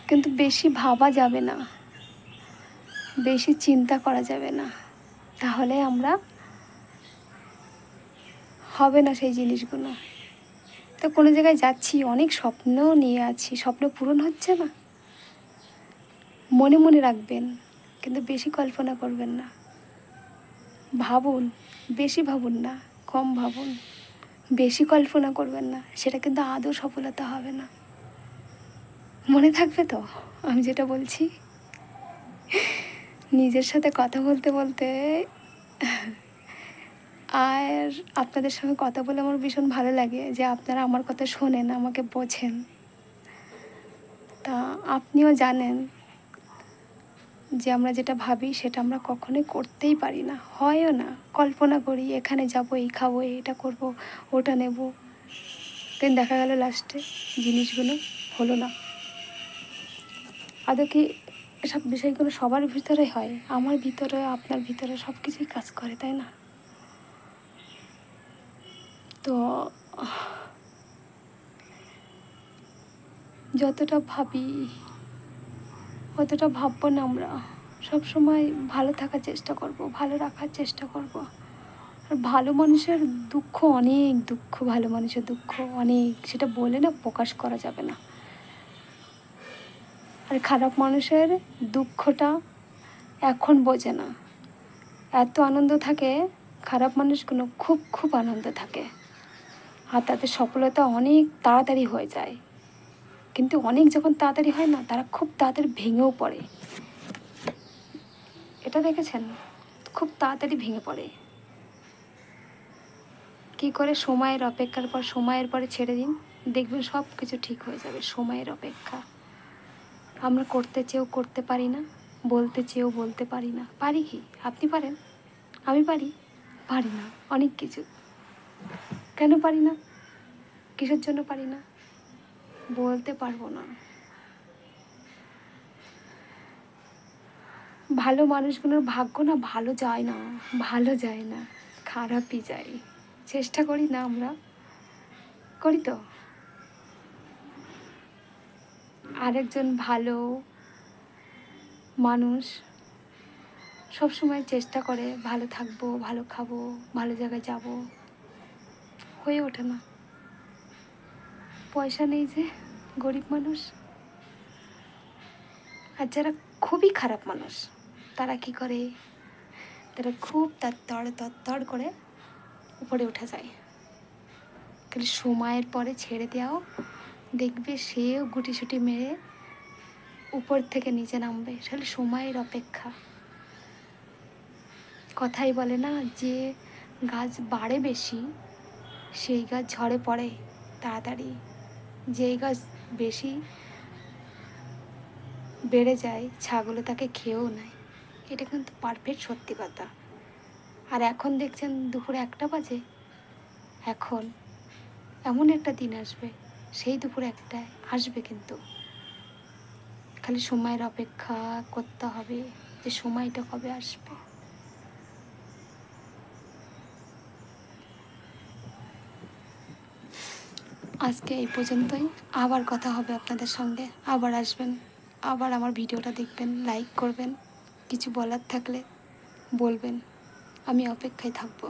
কিন্তু বেশি ভাবা যাবে না, বেশি চিন্তা করা যাবে না, তাহলে আমরা হবে না সেই জিনিসগুলো। তো কোনো জায়গায় যাচ্ছি, অনেক স্বপ্নও নিয়ে আছি, স্বপ্ন পূরণ হচ্ছে না, মনে মনে রাখবেন, কিন্তু বেশি কল্পনা করবেন না। ভাবুন, বেশি ভাবুন না, কম ভাবুন। বেশি কল্পনা করবেন না, সেটা কিন্তু আদৌ সফলতা হবে না। মনে থাকবে তো আমি যেটা বলছি? নিজের সাথে কথা বলতে বলতে আর আপনাদের সঙ্গে কথা বলে আমার ভীষণ ভালো লাগে যে আপনারা আমার কথা শোনেন, আমাকে বোঝেন। তা আপনিও জানেন যে আমরা যেটা ভাবি সেটা আমরা কখনোই করতেই পারি না, হয়ও না। কল্পনা করি এখানে যাবো, এই খাবো, এটা করব, ওটা নেব, কিন্তু দেখা গেল লাস্টে জিনিসগুলো হলো না। আদৌ কি এসব বিষয়গুলো সবার ভিতরে হয়? আমার ভিতরে, আপনার ভিতরে সব কিছুই কাজ করে, তাই না? তো যতটা ভাবি অতটা ভাববো না আমরা। সব সময় ভালো থাকার চেষ্টা করব, ভালো রাখার চেষ্টা করব। আর ভালো মানুষের দুঃখ, অনেক দুঃখ, ভালো মানুষের দুঃখ অনেক, সেটা বলে না প্রকাশ করা যাবে না। আর খারাপ মানুষের দুঃখটা এখন বোঝে না, এত আনন্দ থাকে খারাপ মানুষগুলো, খুব খুব আনন্দ থাকে। আর তাদের সফলতা অনেক তাড়াতাড়ি হয়ে যায়, কিন্তু অনেক যখন তাড়াতাড়ি হয় না, তারা খুব তাড়াতাড়ি ভেঙেও পড়ে। এটা দেখেছেন? খুব তাড়াতাড়ি ভেঙে পড়ে। কী করে? সময়ের অপেক্ষার পর, সময়ের পরে ছেড়ে দিন, দেখবেন সব কিছু ঠিক হয়ে যাবে। সময়ের অপেক্ষা আমরা করতে চেয়েও করতে পারি না, বলতে চেয়েও বলতে পারি না। পারি কি? আপনি পারেন? আমি পারি? পারি না অনেক কিছু। কেন পারি না? কিসের জন্য পারি না? বলতে পারবো না। ভালো মানুষগুলোর ভাগ্য না ভালো যায় না, ভালো যায় না, খারাপই যায়। চেষ্টা করি না আমরা? করি তো। আরেকজন ভালো মানুষ সবসময় চেষ্টা করে ভালো থাকবো, ভালো খাবো, ভালো জায়গায় যাব, হয়ে ওঠে না। পয়সা নেই যে, গরিব মানুষ। আর যারা খুবই খারাপ মানুষ, তারা কি করে? তারা খুব তড় করে উপরে উঠে যায়। খালি সময়ের পরে ছেড়ে দেওয়াও, দেখবে সেও গুটিসুটি মেরে উপর থেকে নিচে নামবে। আসলে সময়ের অপেক্ষা। কথাই বলে না, যে গাছ বাড়ে বেশি সেই গাছ ঝড়ে পড়ে তাড়াতাড়ি, যেই গাছ বেশি বেড়ে যায় ছাগলে তাকে খেয়েও নেয়। এটা কিন্তু পারফেক্ট সত্যি কথা। আর এখন দেখছেন দুপুর 1টা বাজে, এখন এমন একটা দিন আসবে, সেই দুপুর 1টায় আসবে, কিন্তু খালি সময়ের অপেক্ষা করতে হবে যে সময়টা কবে আসবে। আজকে এই পর্যন্তই। আবার কথা হবে আপনাদের সঙ্গে, আবার আসবেন, আবার আমার ভিডিওটা দেখবেন, লাইক করবেন, কিছু বলার থাকলে বলবেন, আমি অপেক্ষায় থাকবো।